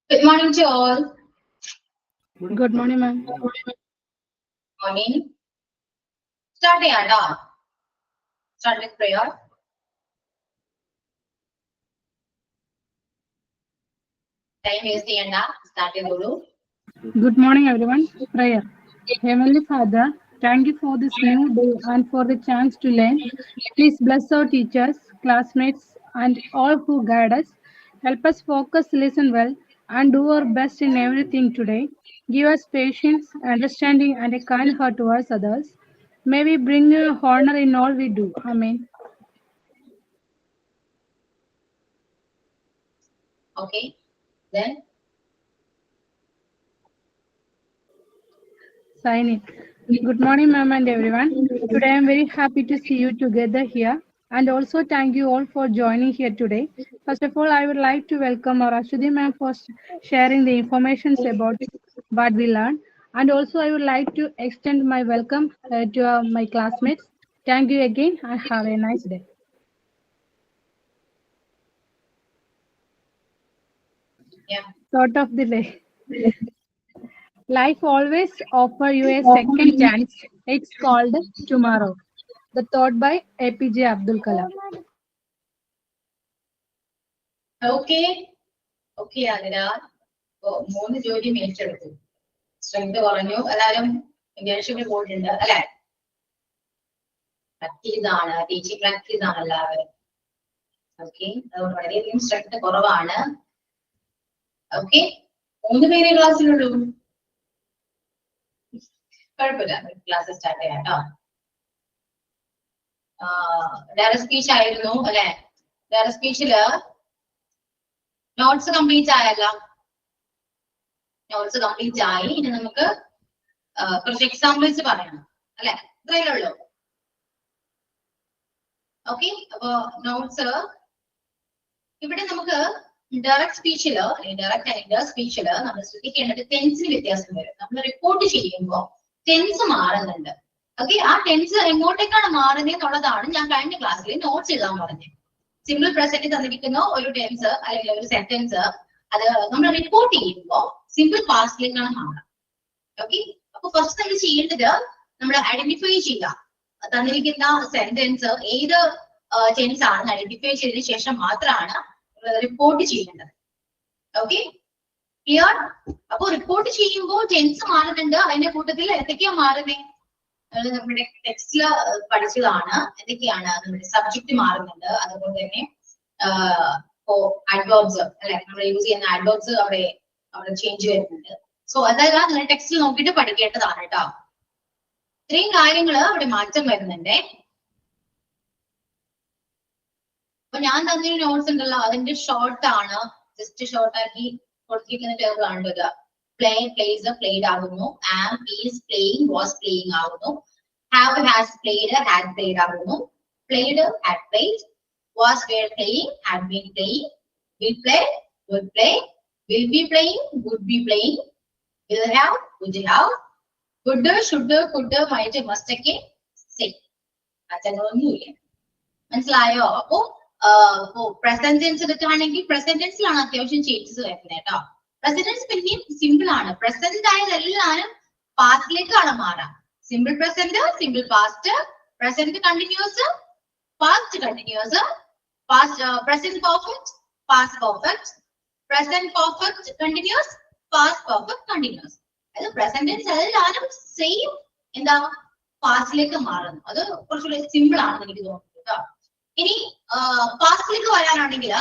Good morning to all. Good morning, ma'am. Morning. Start Yada. Start with prayer. Time is the end. Start with Guru. Good morning, everyone. Prayer. Heavenly Father, thank you for this new day and for the chance to learn. Please bless our teachers, classmates, and all who guide us. Help us focus, listen well, and do our best in everything today. Give us patience, understanding, and a kind heart towards others. May we bring you honor in all we do. Amen. Okay. Then. Sign in. Good morning, ma'am, and everyone. Today I am very happy to see you together here, and also thank you all for joining here today. First of all, I would like to welcome our Ashwini ma'am for sharing the information about what we learned, and also I would like to extend my welcome to my classmates. Thank you again, and have a nice day. Yeah. Thought of the day. Life always offers you a second chance. It's called tomorrow. The thought by APJ Abdul Kalam. Okay. Okay, Adira. മൂന്ന് ജോലി മേടിച്ചെടുത്തു. Strength കുറഞ്ഞു. എല്ലാവരും ഇന്റേൺഷിപ്പിൽ പോയിട്ടുണ്ട് അല്ലെ? പ്രാക്ടീസാണ്, teaching പ്രാക്ടീസാണ് എല്ലാവരും. Okay, അതുകൊണ്ട് വളരെയധികം strength കുറവാണ്. ഓക്കെ, 3 പേരെ ക്ലാസ്സിലുള്ളൂ. കുഴപ്പമില്ല, ക്ലാസ് സ്റ്റാർട്ട് ചെയ്യാം കേട്ടോ. ഡയറക്റ്റ് സ്പീച്ച് ആയിരുന്നു അല്ലെ? ഡയറക്റ്റ് സ്പീച്ചില് നോട്ട്സ് കംപ്ലീറ്റ് ആയല്ലോ. നോട്ട്സ് കംപ്ലീറ്റ് ആയി. ഇനി നമുക്ക് കുറച്ച് എക്സാമ്പിൾസ് പറയണം അല്ലെ? ഇത്രയേ ഉള്ളൂ. ഓക്കെ, അപ്പൊ നോട്ട്സ് ഇവിടെ നമുക്ക് ഡയറക്റ്റ് സ്പീച്ചില് ഡയറക്റ്റ് ആയിട്ട് സ്പീച്ചില് നമ്മൾ ശ്രദ്ധിക്കേണ്ടത് ടെൻസിന് വ്യത്യാസം വരും. നമ്മൾ റിപ്പോർട്ട് ചെയ്യുമ്പോൾ ടെൻസ് മാറുന്നുണ്ട്. ഓക്കെ, ആ ടെൻസ് എങ്ങോട്ടേക്കാണ് മാറുന്നത് എന്നുള്ളതാണ് ഞാൻ കഴിഞ്ഞ ക്ലാസ്സിൽ നോട്ട്സ് എഴുതാൻ പറഞ്ഞത്. സിമ്പിൾ പ്രസന്റ് തന്നിരിക്കുന്ന ഒരു ടെൻസ് അല്ലെങ്കിൽ ഒരു സെന്റൻസ് അത് നമ്മൾ റിപ്പോർട്ട് ചെയ്യുമ്പോൾ സിമ്പിൾ പാസ്റ്റിലേക്കാണ് മാറുക. ഓക്കെ, അപ്പൊ ഫസ്റ്റ് നമ്മൾ ചെയ്യേണ്ടത് നമ്മൾ ഐഡന്റിഫൈ ചെയ്യുക. തന്നിരിക്കുന്ന സെന്റൻസ് ഏത് ടെൻസ് ആണെന്ന് ഐഡന്റിഫൈ ചെയ്തതിനു ശേഷം മാത്രമാണ് റിപ്പോർട്ട് ചെയ്യേണ്ടത്. Okay, clear? അപ്പൊ റിപ്പോർട്ട് ചെയ്യുമ്പോൾ ടെൻസ് മാറുന്നുണ്ട്. അതിന്റെ കൂട്ടത്തിൽ എന്തൊക്കെയാ മാറുന്നത്? നമ്മുടെ ടെക്സ്റ്റില് പഠിച്ചതാണ്. എന്തൊക്കെയാണ്? നമ്മുടെ സബ്ജക്ട് മാറുന്നുണ്ട്. അതുപോലെ തന്നെ അഡ്വേർബ്സ് അല്ലെ, നമ്മൾ യൂസ് ചെയ്യുന്ന അഡ്വേർബ്സ് അവിടെ ചേഞ്ച് വരുന്നുണ്ട്. സോ അതെല്ലാം നിങ്ങൾ ടെക്സ്റ്റിൽ നോക്കിയിട്ട് പഠിക്കേണ്ടതാണ് കേട്ടോ. ഇത്രയും കാര്യങ്ങള് അവിടെ മാറ്റം വരുന്നുണ്ട്. അപ്പൊ ഞാൻ തന്നൊരു നോട്ട്സ് ഉണ്ടല്ലോ, അതിന്റെ ഷോർട്ട് ആണ്. ജസ്റ്റ് ഷോർട്ട് ആക്കി കൊടുത്തിരിക്കുന്ന ടേബിൾ ആണ് ഇത്. പ്ലേ, പ്ലേസ്, പ്ലേഡ് ആകുന്നു. Am, is playing, was playing ആകുന്നു. Have, has played, had played ആകുന്നു. Played, had played. Was, were playing, had been playing. Will play, would play. Will be playing, would be playing. Will have, would have. Would, should, could, might, must ഒക്കെ same. അച്ഛനൊന്നുമില്ല. മനസ്സിലായോ? അപ്പോ present tense എടുക്കുകയാണെങ്കിൽ present ടെൻസിലാണ് അത്യാവശ്യം changes വരുന്നത് കേട്ടോ. Present tense പിന്നെയും സിമ്പിൾ ആണ്. പ്രസന്റ് ആയത് എല്ലാവരും പാസ്റ്റിലേക്കാണ് മാറാം. Simple present, simple past, present continuous, past continuous, present perfect, past perfect, present perfect continuous, past perfect continuous. അത് പ്രസന്റ് ടെൻസ് എല്ലാവരും സെയിം എന്താ പാസ്റ്റിലേക്ക് മാറുന്നു. അത് കുറച്ചുകൂടി സിമ്പിൾ ആണെന്ന് എനിക്ക് തോന്നുന്നു കേട്ടോ. ഇനി പാസ്റ്റിലേക്ക് വരാനാണെങ്കിൽ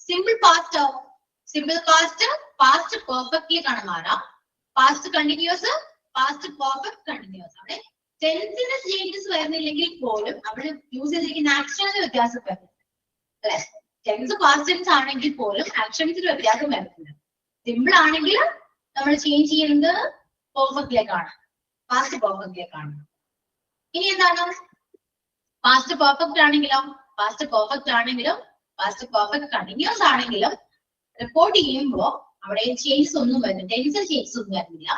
സിമ്പിൾ പാസ്റ്റ് ആവും. സിമ്പിൾ പാസ്റ്റ് പാസ്റ്റ് പെർഫെക്റ്റിലേക്കാണ് മാറാം. Past continuous, past perfect continuous. അവിടെ ടെൻസിന്റെ ചേഞ്ചസ് വരുന്നില്ലെങ്കിൽ പോലും അവിടെ യൂസ് ചെയ്തിരിക്കുന്ന ആക്ഷൻസിന് വ്യത്യാസം വരുന്നുണ്ട് അല്ലെ? ടെൻസ് പാസ്റ്റ് ടെൻസ് ആണെങ്കിൽ പോലും ആക്ഷൻസിന് വ്യത്യാസം വരുന്നുണ്ട്. സിമ്പിൾ ആണെങ്കിൽ നമ്മൾ ചേഞ്ച് ചെയ്യുന്നത് പെർഫെക്റ്റിലേക്കാണ്, പാസ്റ്റ് പെർഫെക്റ്റിലേക്കാണ്. ഇനി എന്താണ് പാസ്റ്റ് പെർഫെക്റ്റ് ആണെങ്കിലും പാസ്റ്റ് പെർഫെക്റ്റ് ആണെങ്കിലും പാസ്റ്റ് പെർഫെക്റ്റ് കണ്ടിന്യൂസ് ആണെങ്കിലും റിപ്പോർട്ട് ചെയ്യുമ്പോൾ അവിടെ ചേഞ്ചസ് ഒന്നും വരുന്നില്ല. ടെൻസിൽ ചേഞ്ചസ് ഒന്നും വരുന്നില്ല.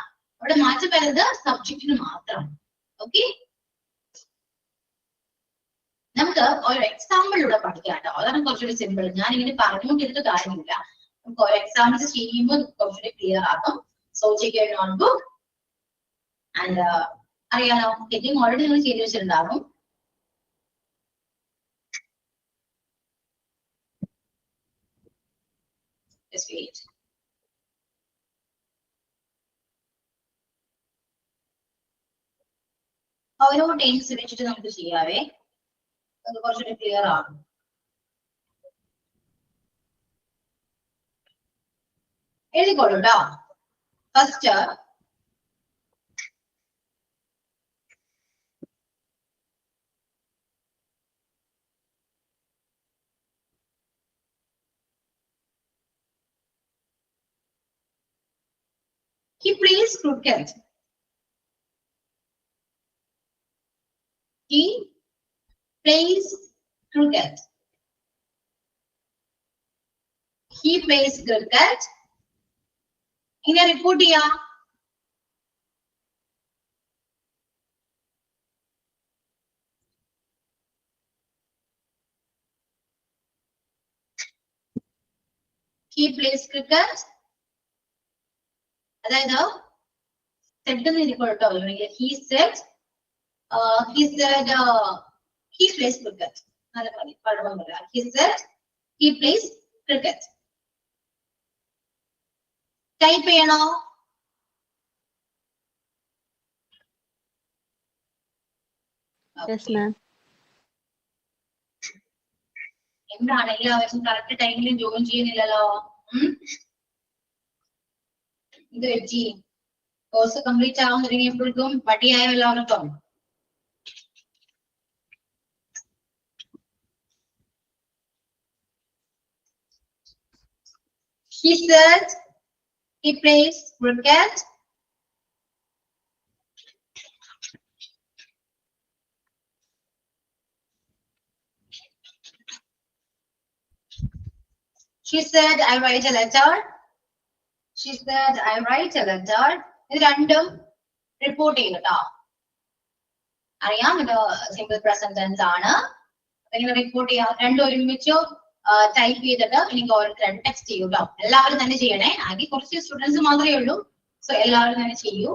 അവിടെ മാറ്റം വരുന്നത് സബ്ജക്റ്റിന് മാത്രമാണ്. ഓക്കെ, നമുക്ക് ഒരു എക്സാമ്പിളിലൂടെ പഠിക്കാം കേട്ടോ. അതാണ് കുറച്ചുകൂടി സിമ്പിൾ. ഞാൻ ഇങ്ങനെ പറഞ്ഞുകൊണ്ടിരുന്ന കാര്യമില്ല. എക്സാംസ് ചെയ്യുമ്പോൾ കുറച്ചുകൂടി ക്ലിയർ ആകും. So check your notebook and അറിയാലോ ടേക്കിംഗ് ഓൾറെഡി നിങ്ങൾ ചെയ്ത് വെച്ചിട്ടുണ്ടാകും. Just wait. ഓരോ ടെൻസ് വെച്ചിട്ട് നമുക്ക് ചെയ്യാവേ, അത് കുറച്ചുകൂടി ക്ലിയർ ആകും. എഴുതിക്കോളൂ കേട്ടോ. First he plays cricket. He plays cricket. He plays cricket. ഇങ്ങനെ റിപ്പോർട്ട് ചെയ്യാം. He plays cricket. അതായത് set എഴുതിക്കോട്ടോ. He said he plays cricket. നല്ല മതി, കുഴപ്പമൊന്നുമില്ല. He said he plays cricket. Type ചെയ്യണോ? എന്താണ് എല്ലാവരും കറക്റ്റ് ടൈമിൽ ജോയിൻ ചെയ്യുന്നില്ലല്ലോ? ഇത് വെച്ചി കോഴ്സ് കംപ്ലീറ്റ് ആവാൻ തുടങ്ങിയപ്പോഴേക്കും പട്ടിയായ എല്ലാവർക്കും. He said he plays cricket. She said I write a letter. She said I write a letter. ഇത് രണ്ടും റിപ്പോർട്ട് ചെയ്യുന്നുട്ടോ. അറിയാം ഇത് സിമ്പിൾ പ്രസന്റ് ടെൻസ് ആണ്. ഇങ്ങനെ റിപ്പോർട്ട് ചെയ്യാം. രണ്ടും ഒരുമിച്ച് ടൈപ്പ് ചെയ്തിട്ട് എനിക്ക് ഓരോരുത്തരും ടെക്സ്റ്റ് ചെയ്യൂ കേട്ടോ. എല്ലാവരും തന്നെ ചെയ്യണേ. ആകെ കുറച്ച് സ്റ്റുഡൻസ് മാത്രമേ ഉള്ളൂ. സോ എല്ലാവരും തന്നെ ചെയ്യൂ.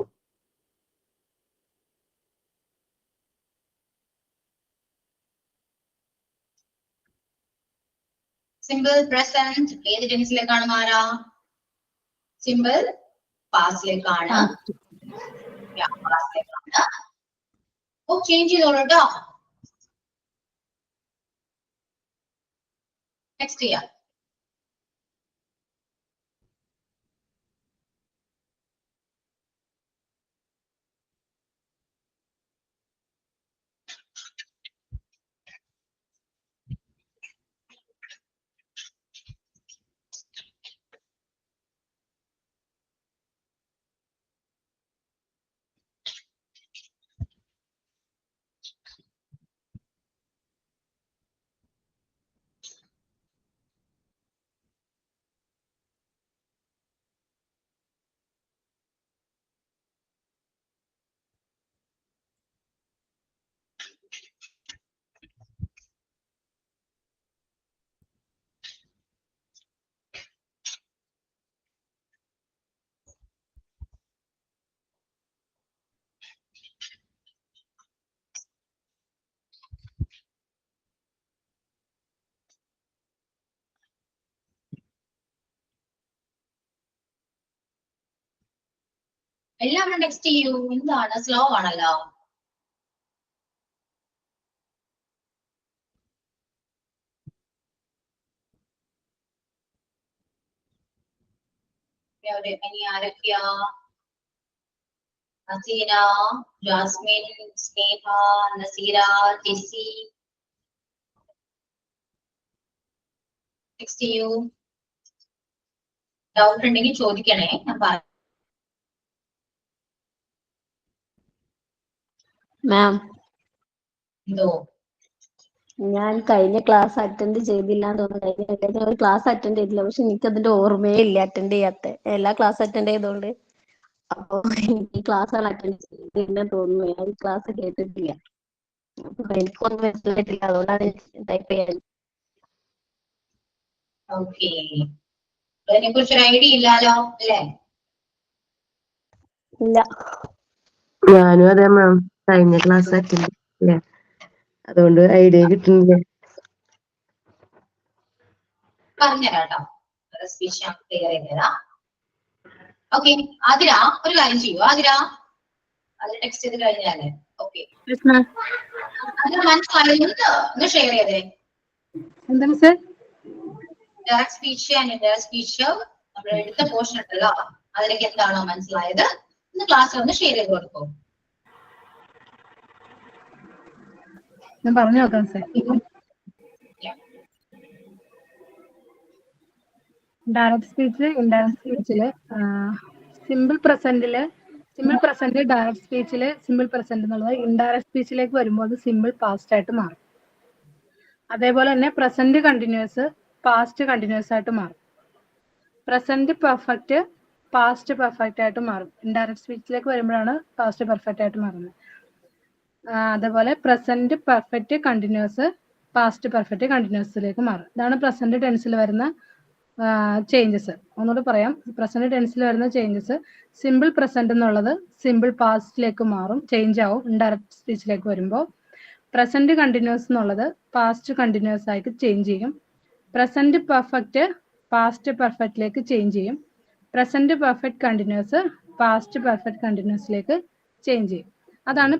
സിമ്പിൾ പ്രസന്റ് ഏത് ടെൻസിലേക്കാണ് മാറാ? സിമ്പിൾ പാസ്റ്റിലേക്കാണ്. ഓ ചേഞ്ച് ചെയ്തോളൂ കേട്ടോ. നെക്സ്റ്റ് ചെയ്യാം. എല്ലാവരും ടെക്സ്റ്റ് ചെയ്യൂ. എന്താണ് സ്ലോ ആണല്ലോ. ഇനി ആരൊക്കെയാ? നസീന, ജാസ്മിൻ, സ്നേഹ, നസീര, ടെസി. ടെക്സ്റ്റ് ചെയ്യൂ. ഡൗട്ട് ഉണ്ടെങ്കിൽ ചോദിക്കണേ. മാം, എന്തോ ഞാൻ കഴിഞ്ഞ ക്ലാസ് അറ്റൻഡ് ചെയ്തില്ല തോന്നുന്നു. കഴിഞ്ഞ ഒരു ക്ലാസ് അറ്റൻഡ് ചെയ്തില്ല. പക്ഷെ എനിക്ക് അതിന്റെ ഓർമ്മയേ ഇല്ല അറ്റൻഡ് ചെയ്യാത്ത. എല്ലാ ക്ലാസ് അറ്റൻഡ് ചെയ്തോണ്ട് അപ്പൊ എനിക്ക് ഈ ക്ലാസ്സുകൾ അറ്റൻഡ് ചെയ്തില്ല തോന്നുന്നു. ഞാൻ ഈ ക്ലാസ് കേട്ടിട്ടില്ല. അപ്പൊ എനിക്കൊന്നും മനസ്സിലായിട്ടില്ല. അതുകൊണ്ടാണ് ടൈപ്പ് ചെയ്യാൻ. ഓക്കെ. അതിനെ കുറിച്ച് ഒരു ഐഡിയ ഇല്ലാലോ അല്ലേ? ഇല്ല. ഞാനും അതെ മാം, കഴിഞ്ഞ ക്ലാസ് അറ്റൻഡ് അല്ലേ, അതുകൊണ്ട് ഐഡിയ കിട്ടുന്നില്ല. പറഞ്ഞുതരാട്ടോ, സ്പീച്ച് ഞാൻ ക്ലിയർ ചെയ്തുതരാം. ഓക്കെ, ആതിര ഒരു കാര്യം ചെയ്യൂ. ആതിര അത് ടെക്സ്റ്റ് ചെയ്ത് കഴിഞ്ഞാലേ ഓക്കെ അത് മനസ്സിലായി. ഒന്ന് ഷെയർ ചെയ്തേ. എന്താണ് sir? Direct speech and indirect speech നമ്മൾ എടുത്ത പോർഷൻ ഉണ്ടല്ലോ, അതിലേക്ക് എന്താണോ മനസ്സിലായത് ഇന്ന് ക്ലാസ്സിൽ ഒന്ന് ഷെയർ ചെയ്ത് കൊടുക്കും. ഞാൻ പറഞ്ഞു നോക്കാം സർ. ഡയറക്ട് സ്പീച്ച്, ഇൻഡയറക്ട് സ്പീച്ചില് സിമ്പിൾ പ്രസന്റ് ഡയറക്ട് സ്പീച്ചില് സിമ്പിൾ പ്രസന്റ് എന്നുള്ളത് ഇൻഡയറക്ട് സ്പീച്ചിലേക്ക് വരുമ്പോൾ അത് സിമ്പിൾ പാസ്റ്റ് ആയിട്ട് മാറും. അതേപോലെ തന്നെ പ്രസന്റ് കണ്ടിന്യൂസ് പാസ്റ്റ് കണ്ടിന്യൂസ് ആയിട്ട് മാറും. പ്രസന്റ് പെർഫെക്റ്റ് പാസ്റ്റ് പെർഫെക്റ്റ് ആയിട്ട് മാറും. ഇൻഡയറക്ട് സ്പീച്ചിലേക്ക് വരുമ്പോഴാണ് പാസ്റ്റ് പെർഫെക്റ്റ് ആയിട്ട് മാറുന്നത്. അതേപോലെ present perfect continuous past perfect കണ്ടിന്യൂസിലേക്ക് മാറും. ഇതാണ് പ്രസന്റ് ടെൻസിൽ വരുന്ന ചേഞ്ചസ്. ഒന്നുകൂടെ പറയാം, പ്രസന്റ് ടെൻസിൽ വരുന്ന ചേഞ്ചസ് സിമ്പിൾ പ്രസന്റ് എന്നുള്ളത് സിമ്പിൾ പാസ്റ്റിലേക്ക് മാറും, ചേഞ്ച് ആവും ഇൻഡയറക്ട് സ്പീച്ചിലേക്ക് വരുമ്പോൾ. പ്രസന്റ് കണ്ടിന്യൂസ് എന്നുള്ളത് പാസ്റ്റ് കണ്ടിന്യൂസ് ആയിട്ട് ചേഞ്ച് ചെയ്യും. പ്രസന്റ് പെർഫെക്റ്റ് പാസ്റ്റ് പെർഫെക്റ്റിലേക്ക് ചേഞ്ച് ചെയ്യും. Present perfect continuous past perfect കണ്ടിന്യൂസിലേക്ക് ചേഞ്ച് ചെയ്യും. അതാണ്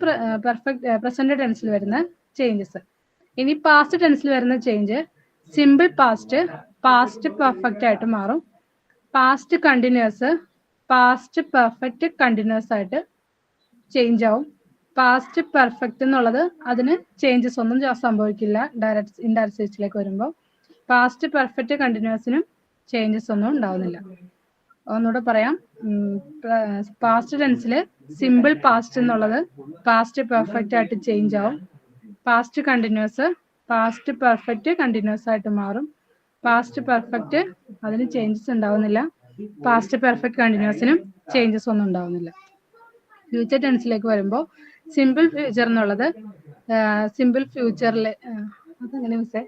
പ്രസന്റ് ടെൻസിൽ വരുന്ന ചേഞ്ചസ്. ഇനി പാസ്റ്റ് ടെൻസിൽ വരുന്ന change simple past past perfect ആയിട്ട് മാറും. Past continuous past perfect continuous ആയിട്ട് ചേഞ്ച് ആവും. പാസ്റ്റ് പെർഫെക്റ്റ് എന്നുള്ളത് അതിന് ചേഞ്ചസ് ഒന്നും സംഭവിക്കില്ല ഇൻഡയറക്ട് സ്പീച്ചിലേക്ക് വരുമ്പോൾ. പാസ്റ്റ് പെർഫെക്റ്റ് കണ്ടിന്യൂസിനും ചേഞ്ചസ് ഒന്നും ഉണ്ടാവുന്നില്ല. ഒന്നുകൂടെ പറയാം, പാസ്റ്റ് ടെൻസിൽ സിമ്പിൾ പാസ്റ്റ് എന്നുള്ളത് പാസ്റ്റ് പെർഫെക്റ്റ് ആയിട്ട് ചേഞ്ച് ആവും. Past continuous past perfect continuous ആയിട്ട് മാറും. പാസ്റ്റ് പെർഫെക്റ്റ് അതിന് ചേഞ്ചസ് ഉണ്ടാവുന്നില്ല. പാസ്റ്റ് പെർഫെക്റ്റ് കണ്ടിന്യൂസിനും ചേഞ്ചസ് ഒന്നും ഉണ്ടാവുന്നില്ല. ഫ്യൂച്ചർ ടെൻസിലേക്ക് വരുമ്പോൾ സിമ്പിൾ ഫ്യൂച്ചർ എന്നുള്ളത് സിമ്പിൾ ഫ്യൂച്ചറിൽ അതെങ്ങനെ മിസ്സേ?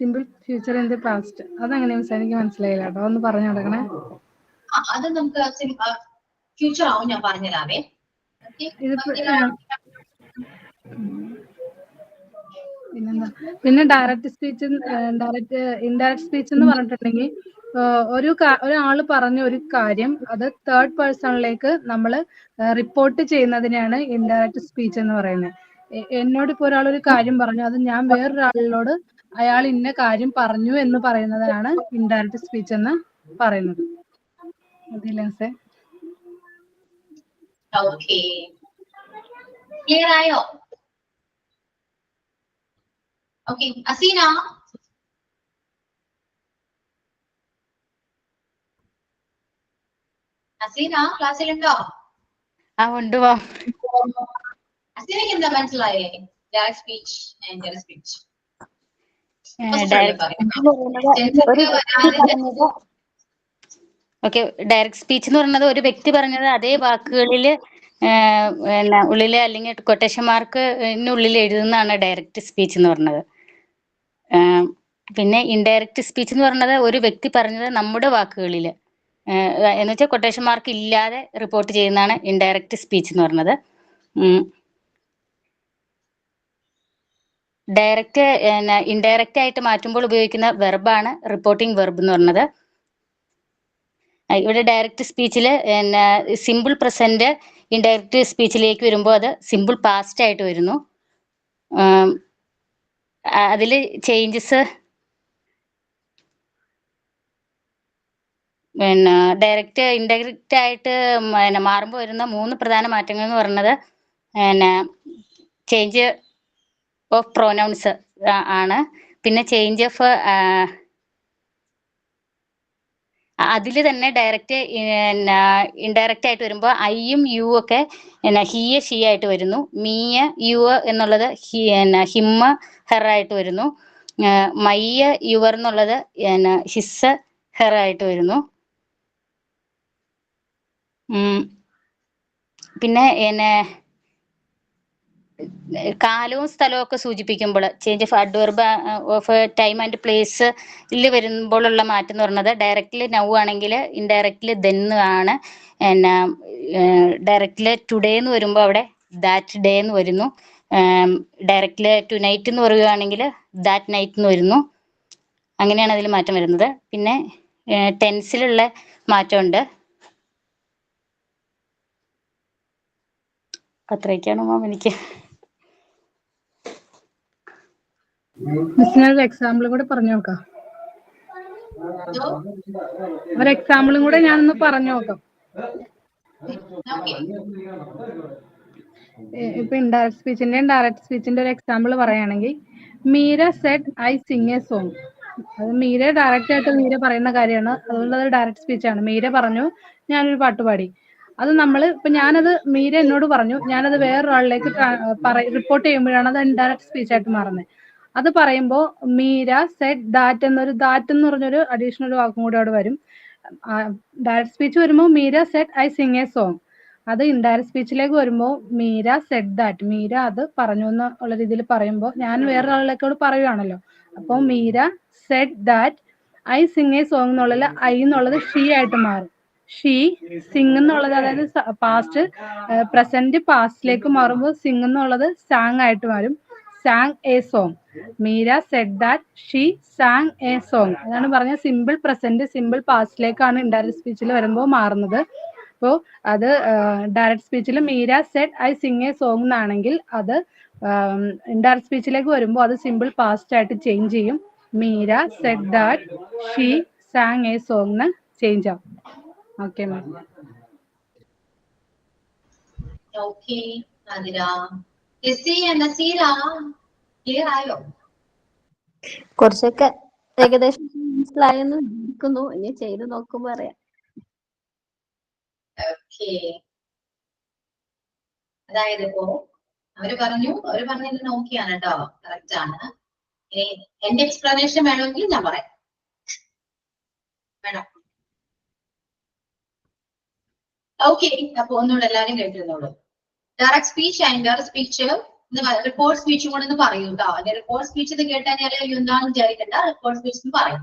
Simple future in the past അതെങ്ങനെ മിസ്സേ? എനിക്ക് മനസ്സിലായില്ല കേട്ടോ, ഒന്ന് പറഞ്ഞു കൊടുക്കണേ. അത് നമുക്ക് ഫ്യൂച്ചർ ആവും, ഞാൻ പറഞ്ഞുതരാവേ. പിന്നെ ഡയറക്റ്റ് സ്പീച്ച് ഇൻഡയറക്റ്റ് സ്പീച്ച് എന്ന് പറഞ്ഞിട്ടുണ്ടെങ്കിൽ ഒരാള് പറഞ്ഞ ഒരു കാര്യം അത് തേർഡ് പേഴ്സണിലേക്ക് നമ്മൾ റിപ്പോർട്ട് ചെയ്യുന്നതിനെയാണ് ഇൻഡയറക്റ്റ് സ്പീച്ച് എന്ന് പറയുന്നത്. എന്നോട് ഇപ്പോൾ ഒരാൾ ഒരു കാര്യം പറഞ്ഞു, അത് ഞാൻ വേറൊരാളിനോട് അയാൾ ഇന്ന കാര്യം പറഞ്ഞു എന്ന് പറയുന്നതാണ് ഇൻഡയറക്റ്റ് സ്പീച്ച് എന്ന് പറയുന്നത്. അതില്ലേ സർ? ഓക്കെ, ക്ലിയർ ആയോ? ഓക്കെ, അസീന ക്ലാസ്സിലുണ്ടോ? ഉണ്ട്. അസീനക്ക് എന്താ മനസ്സിലായേ? Direct speech and indirect speech. Okay, direct speech എന്ന് പറയുന്നത് ഒരു വ്യക്തി പറഞ്ഞത് അതേ വാക്കുകളിൽ ഉള്ളില് അല്ലെങ്കിൽ കൊട്ടേഷൻ മാർക്കിനുള്ളിൽ എഴുതുന്നതാണ് ഡയറക്റ്റ് സ്പീച്ച് എന്ന് പറയുന്നത്. പിന്നെ ഇൻഡയറക്റ്റ് സ്പീച്ച് എന്ന് പറയുന്നത് ഒരു വ്യക്തി പറഞ്ഞത് നമ്മുടെ വാക്കുകളിൽ എന്ന് വെച്ചാൽ കൊട്ടേഷൻ മാർക്ക് ഇല്ലാതെ റിപ്പോർട്ട് ചെയ്യുന്നതാണ് ഇൻഡയറക്റ്റ് സ്പീച്ച് എന്ന് പറയുന്നത്. ഡയറക്റ്റ് ഇൻഡയറക്റ്റ് ആയിട്ട് മാറ്റുമ്പോൾ ഉപയോഗിക്കുന്ന വെർബാണ് റിപ്പോർട്ടിംഗ് വെർബ് എന്ന് പറയുന്നത്. ഇവിടെ ഡയറക്റ്റ് സ്പീച്ചിൽ സിമ്പിൾ പ്രസന്റ് ഇൻഡയറക്റ്റ് സ്പീച്ചിലേക്ക് വരുമ്പോൾ അത് സിമ്പിൾ പാസ്റ്റ് ആയിട്ട് വരുന്നു. അതിൽ ചേഞ്ചസ് ഡയറക്റ്റ് ഇൻഡയറക്റ്റ് ആയിട്ട് മാറുമ്പോൾ വരുന്ന 3 പ്രധാന മാറ്റങ്ങൾ എന്ന് പറയുന്നത് ചേഞ്ച് ഓഫ് പ്രൊനൗൺസ് ആണ്. പിന്നെ ചേഞ്ച് ഓഫ് അതിൽ തന്നെ ഡയറക്റ്റ് ഇൻഡയറക്റ്റ് ആയിട്ട് വരുമ്പോൾ ഐയും യു ഒക്കെ ഹിയ ഷീ ആയിട്ട് വരുന്നു. മീയ യു എന്നുള്ളത് ഹിമ്മ ഹെർ ആയിട്ട് വരുന്നു. മയ്യ യുവർ എന്നുള്ളത് ഹിസ് ഹെർ ആയിട്ട് വരുന്നു. പിന്നെ കാലവും സ്ഥലവും ഒക്കെ സൂചിപ്പിക്കുമ്പോൾ change of adverb of time and പ്ലേസിൽ വരുമ്പോഴുള്ള മാറ്റം എന്ന് പറയുന്നത് ഡയറക്റ്റ്ലി നൗ ആണെങ്കിൽ ഇൻഡയറക്റ്റ്ലി ദെൻ ആണ്. പിന്നെ ഡയറക്റ്റ്ലി ടുഡേ എന്ന് വരുമ്പോൾ അവിടെ ദാറ്റ് ഡേ എന്ന് വരുന്നു. ഡയറക്റ്റ്ലി ടു നൈറ്റ് എന്ന് പറയുകയാണെങ്കിൽ ദാറ്റ് നൈറ്റ് എന്ന് വരുന്നു. അങ്ങനെയാണ് അതിൽ മാറ്റം വരുന്നത്. പിന്നെ ടെൻസിലുള്ള മാറ്റമുണ്ട്. അത്രയൊക്കെയാണ് മാം എനിക്ക്. മിസ്സിനൊരു എക്സാമ്പിളും കൂടെ പറഞ്ഞു നോക്കാം. ഒരു എക്സാമ്പിളും കൂടെ ഞാനൊന്ന് പറഞ്ഞു നോക്കാം. ഇപ്പൊ ഇൻഡയറക്ട് സ്പീച്ചിന്റെയും ഡയറക്ട് സ്പീച്ചിന്റെ ഒരു എക്സാമ്പിൾ പറയുകയാണെങ്കിൽ, Meera said I sing a song. അത് മീര ഡയറക്റ്റ് ആയിട്ട് മീര പറയുന്ന കാര്യമാണ്, അതുകൊണ്ട് അത് ഡയറക്ട് സ്പീച്ച് ആണ്. മീര പറഞ്ഞു ഞാനൊരു പാട്ട് പാടി. അത് നമ്മൾ ഇപ്പൊ ഞാനത് മീര എന്നോട് പറഞ്ഞു, ഞാനത് വേറൊരാളിലേക്ക് റിപ്പോർട്ട് ചെയ്യുമ്പോഴാണ് അത് ഇൻഡയറക്ട് സ്പീച്ച് ആയിട്ട് മാറുന്നത്. അത് പറയുമ്പോൾ മീര സെഡ് ദാറ്റ് എന്നൊരു ദാറ്റ് എന്ന് പറഞ്ഞൊരു അഡീഷണൽ വാക്കും കൂടെ അവിടെ വരും. ഡയറക്ട് സ്പീച്ച് വരുമ്പോൾ Meera said I sing a song. അത് ഇൻഡയറക്ട് സ്പീച്ചിലേക്ക് വരുമ്പോൾ മീര സെഡ് ദാറ്റ്, മീര അത് പറഞ്ഞു എന്നുള്ള രീതിയിൽ പറയുമ്പോൾ ഞാൻ വേറൊരാളിലേക്കോട് പറയുകയാണല്ലോ. അപ്പോൾ Meera said that I sing a song എന്നുള്ളത് ഐ എന്നുള്ളത് ഷീ ആയിട്ട് മാറും. ഷീ സിംഗ് എന്നുള്ളത്, അതായത് പാസ്റ്റ് പ്രസന്റ് പാസ്റ്റിലേക്ക് മാറുമ്പോൾ സിംഗ് എന്നുള്ളത് സാങ് ആയിട്ട് മാറും. Sang a song. Meera said that she sang a song. അതാണ് പറഞ്ഞ സിമ്പിൾ പ്രസന്റ് സിമ്പിൾ പാസ്റ്റിലേക്കാണ് ഇൻഡയറക്ട് സ്പീച്ചിൽ വരുമ്പോൾ മാറുന്നത്. അപ്പോൾ അത് ഡയറക്ട് സ്പീച്ചിൽ Meera said I sing a song എന്നാണെങ്കിൽ അത് ഇൻഡയറക്ട് സ്പീച്ചിലേക്ക് വരുമ്പോൾ അത് സിമ്പിൾ പാസ്റ്റ് ആയിട്ട് ചേഞ്ച് ചെയ്യും. Meera said that she sang a song എന്ന് ചേഞ്ച് ആവും. Okay ma'am. Okay Athira. Naseera clear ആയോ? കുറച്ചൊക്കെ ഏകദേശം മനസ്സിലായെന്ന് ഇരിക്കുന്നു. ഇനി ചെയ്ത് നോക്കുമ്പോ അറിയാം. ഓക്കെ. അതായത് ഇപ്പോ അവര് പറഞ്ഞത് നോക്കിയാണ് കേട്ടോ, കറക്റ്റ് ആണ്. ഇനി എന്റെ എക്സ്പ്ലനേഷൻ വേണമെങ്കിൽ ഞാൻ പറയാം. വേണം? ഓക്കെ. അപ്പൊ ഒന്നുകൂടെ എല്ലാവരും കേട്ടിരുന്നോളൂ. Direct speech and indirect speech report സ്പീച്ചും കൂടെ ഒന്ന് പറയൂ കേട്ടോ. അതിന്റെ റിപ്പോർട്ട് സ്പീച്ച് എന്ന് കേട്ടാൽ എന്താണെന്ന് വിചാരിക്കണ്ട, റിപ്പോർട്ട് സ്പീച്ച് എന്ന് പറയും.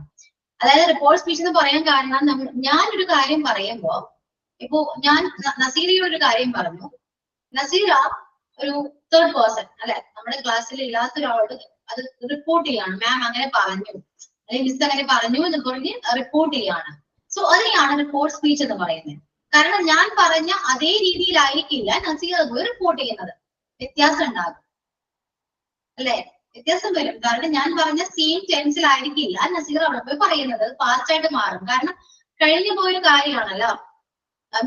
അതായത് റിപ്പോർട്ട് സ്പീച്ച് എന്ന് പറയാൻ കാരണം ഞാനൊരു കാര്യം പറയുമ്പോ, ഇപ്പോ ഞാൻ നസീറയോട് ഒരു കാര്യം പറഞ്ഞു. നസീറ ഒരു തേർഡ് പേഴ്സൺ അല്ലെ, നമ്മുടെ ക്ലാസ്സിൽ ഇല്ലാത്ത ഒരാളോട് അത് റിപ്പോർട്ട് ചെയ്യാണ്. മാം അങ്ങനെ പറഞ്ഞു, അല്ലെങ്കിൽ മിസ് അങ്ങനെ പറഞ്ഞു എന്ന് പറഞ്ഞ് റിപ്പോർട്ട് ചെയ്യാണ്. സോ അതിനെയാണ് റിപ്പോർട്ട് സ്പീച്ച് എന്ന് പറയുന്നത്. കാരണം ഞാൻ പറഞ്ഞ അതേ രീതിയിലായിരിക്കില്ല നസീറ പോയി റിപ്പോർട്ട് ചെയ്യുന്നത്. വ്യത്യാസം ഉണ്ടാകും അല്ലെ, വ്യത്യാസം വരും. കാരണം ഞാൻ പറഞ്ഞ സെയിം ടെൻസിലായിരിക്കില്ല നസീറ അവിടെ പോയി പറയുന്നത്, ഫാസ്റ്റ് ആയിട്ട് മാറും. കാരണം കഴിഞ്ഞു പോയൊരു കാര്യമാണല്ലോ.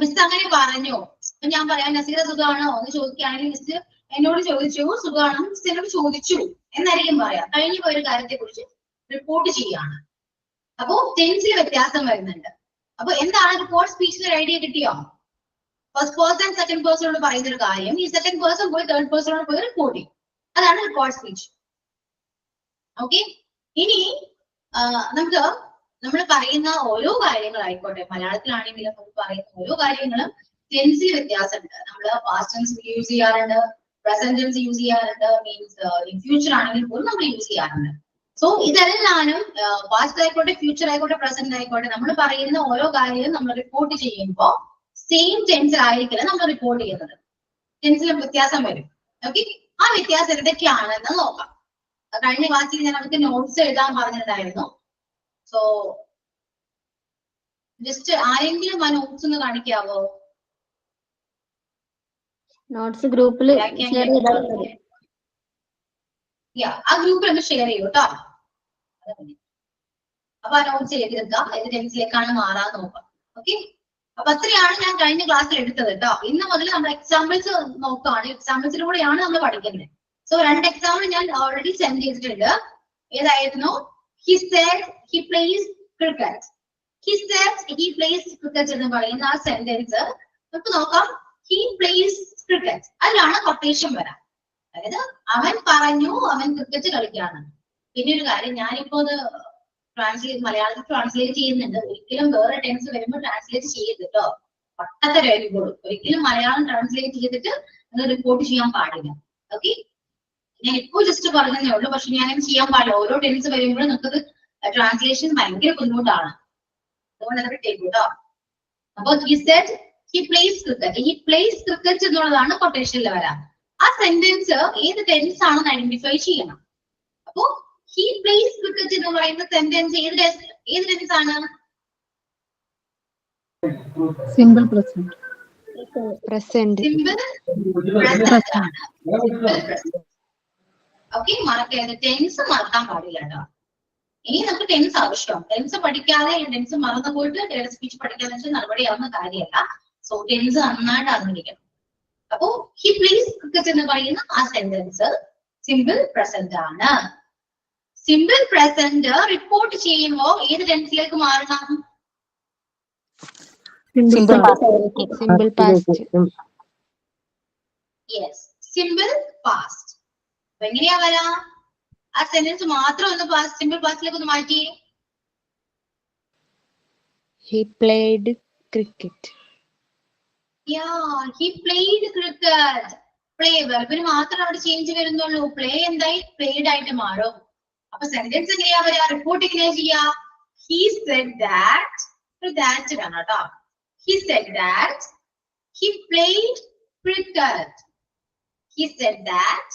മിസ് അങ്ങനെ പറഞ്ഞു, അപ്പൊ ഞാൻ പറയാം നസീറ സുഖമാണോ എന്ന് ചോദിക്കുകയാണെങ്കിൽ മിസ് എന്നോട് ചോദിച്ചു സുഖമാണോ, മിസ് എന്നോട് ചോദിച്ചു എന്നായിരിക്കും പറയാം. കഴിഞ്ഞു പോയൊരു കാര്യത്തെ കുറിച്ച് റിപ്പോർട്ട് ചെയ്യാണ്. അപ്പോ ടെൻസിൽ വ്യത്യാസം വരുന്നുണ്ട്. അപ്പൊ എന്താണ് റിപ്പോർട്ട് സ്പീച്ചിൽ ഒരു ഐഡിയ കിട്ടിയോ? ഫസ്റ്റ് പേഴ്സൺ സെക്കൻഡ് പേഴ്സണോട് പറയുന്ന ഒരു കാര്യം ഈ സെക്കൻഡ് പേഴ്സൺ പോയി തേർഡ് പേഴ്സണോട് പോയി റിപ്പോർട്ട് ചെയ്യും. അതാണ് റിപ്പോർട്ട് സ്പീച്ച്. ഓക്കെ. ഇനി നമുക്ക് നമ്മൾ പറയുന്ന ഓരോ കാര്യങ്ങളായിക്കോട്ടെ, മലയാളത്തിലാണെങ്കിലും നമ്മൾ പറയുന്ന ഓരോ കാര്യങ്ങളും ടെൻസിൽ വ്യത്യാസമുണ്ട്. നമ്മൾ പാസ്റ്റ് ടെൻസ് യൂസ് ചെയ്യാറുണ്ട്, പ്രസന്റ് ടെൻസ് യൂസ് ചെയ്യാറുണ്ട്, മീൻസ് ഫ്യൂച്ചർ ആണെങ്കിൽ പോലും നമ്മൾ യൂസ് ചെയ്യാറുണ്ട്. സോ ഇതെല്ലാനും പാസ്റ്റ് ആയിക്കോട്ടെ ഫ്യൂച്ചർ ആയിക്കോട്ടെ പ്രസന്റ് ആയിക്കോട്ടെ നമ്മൾ പറയുന്ന ഓരോ കാര്യവും നമ്മൾ റിപ്പോർട്ട് ചെയ്യുമ്പോൾ സെയിം ടെൻസിൽ ആയിരിക്കില്ല നമ്മൾ റിപ്പോർട്ട് ചെയ്യുന്നത്. ടെൻസിലും വ്യത്യാസം വരും. ഓക്കെ. ആ വ്യത്യാസം എന്തൊക്കെയാണെന്ന് നോക്കാം. കഴിഞ്ഞ ക്ലാസ്സിൽ ഞാൻ നമുക്ക് നോട്ട്സ് എഴുതാൻ പറഞ്ഞിട്ടുണ്ടായിരുന്നു. സോ ജസ്റ്റ് ആരെങ്കിലും ആ നോട്ട്സ് ഒന്ന് കാണിക്കാവോ? നോട്ട്സ് ഗ്രൂപ്പിൽ ആ ഗ്രൂപ്പിൽ ഒന്ന് ഷെയർ ചെയ്യൂ കേട്ടോ. അപ്പൊ ആ നോട്ട്സ് എഴുതിയെടുക്കാം, ഏത് ടെൻസിലേക്കാണ് മാറാൻ നോക്കാം. ഓക്കെ. അപ്പൊ അത്രയാണ് ഞാൻ കഴിഞ്ഞ ക്ലാസ്സിൽ എടുത്തത് കേട്ടോ. ഇന്ന് മുതൽ നമ്മൾ എക്സാമ്പിൾസ് നോക്കുകയാണ്. എക്സാമ്പിൾസിലൂടെയാണ് നമ്മൾ പഠിക്കുന്നത്. സോ 2 എക്സാമ്പിൾ ഞാൻ ഓൾറെഡി സെൻഡ് ചെയ്തിട്ടുണ്ട്. ഏതായിരുന്നു? He said he plays cricket. He said he plays cricket എന്ന് പറയുന്ന ആ സെന്റൻസ് നമുക്ക് നോക്കാം. He plays cricket. അതിലാണ് കൊട്ടേഷൻ വരാം. അതായത് അവൻ പറഞ്ഞു അവൻ ക്രിക്കറ്റ് കളിക്കുകയാണ്. പിന്നെ ഒരു കാര്യം, ഞാനിപ്പോ അത് മലയാളത്തിൽ ട്രാൻസ്ലേറ്റ് ചെയ്യുന്നുണ്ട്. ഒരിക്കലും വേറെ ടെൻസ് വരുമ്പോൾ ട്രാൻസ്ലേറ്റ് ചെയ്യരുത് കേട്ടോ. പട്ടത്തെ രേഖകളും ഒരിക്കലും മലയാളം ട്രാൻസ്ലേറ്റ് ചെയ്തിട്ട് റിപ്പോർട്ട് ചെയ്യാൻ പാടില്ല. ഓക്കെ. ഞാൻ ഇപ്പോൾ ജസ്റ്റ് പറഞ്ഞതേ ഉള്ളൂ, പക്ഷെ ഞാൻ ചെയ്യാൻ പാടില്ല. ഓരോ ടെൻസ് വരുമ്പോഴും നമുക്കത് ട്രാൻസ്ലേഷൻ ഭയങ്കര ബുദ്ധിമുട്ടാണ്. അതുകൊണ്ട് അത് വിട്ടേക്കും കേട്ടോ. അപ്പൊ he said he plays cricket. he plays cricket എന്നുള്ളതാണ് കൊട്ടേഷനിൽ വരാം. ആ സെന്റൻസ് ഏത് ടെൻസ് ആണെന്ന് ഐഡന്റിഫൈ ചെയ്യണം. അപ്പോ he plays cricket എന്ന് പറയുന്ന സെന്റൻസ് ഏത് ടെൻസ് ആണ്? Simple present. Present. Simple present ആണ്. Simple present. ഓക്കെ, മറക്കരുത്, ടെൻസ് മറക്കാൻ പാടില്ല കേട്ടോ. ഇനി നമുക്ക് ടെൻസ് ആവശ്യമാണ്. ടെൻസ് പഠിക്കാതെ ടെൻസ് മറന്നു പോയിട്ട് ഡയറക്റ്റ് സ്പീച്ച് പഠിക്കാന്ന് വെച്ചാൽ നടപടിയാവുന്ന കാര്യമല്ല. സോ ടെൻസ് നന്നായിട്ട് അറിഞ്ഞിരിക്കണം. അപ്പോ ഹി പ്ലേസ് ക്രിക്കറ്റ് എന്ന് പറയുന്ന ആ സെന്റൻസ് സിമ്പിൾ പ്രസന്റ് ആണ്. സിമ്പിൾ പ്രസന്റ് റിപ്പോർട്ട് ചെയ്യുമ്പോൾ ഏത് ടെൻസിലേക്ക് മാറണം? Simple past. Simple past. Yes, simple past. അപ്പൊ എങ്ങനെയാ വരാ? ആ സെന്റൻസ് മാത്രം ഒന്ന് സിമ്പിൾ പാസ്റ്റിലേക്ക് ഒന്ന് മാറ്റി. He played cricket. He played cricket. Play വെർബിന് മാത്രം അവിടെ ചേഞ്ച് വരുന്നുള്ളൂ. പ്ലേ എന്തായി? പ്ലേഡ് ആയിട്ട് മാറും. അപ്പൊ സെന്റൻസ് എങ്ങനെയാ വരാ? റിപ്പോർട്ട് എങ്ങനെയാ ചെയ്യാ? He said that. that വേണം കേട്ടോ. He said that he played cricket. He said that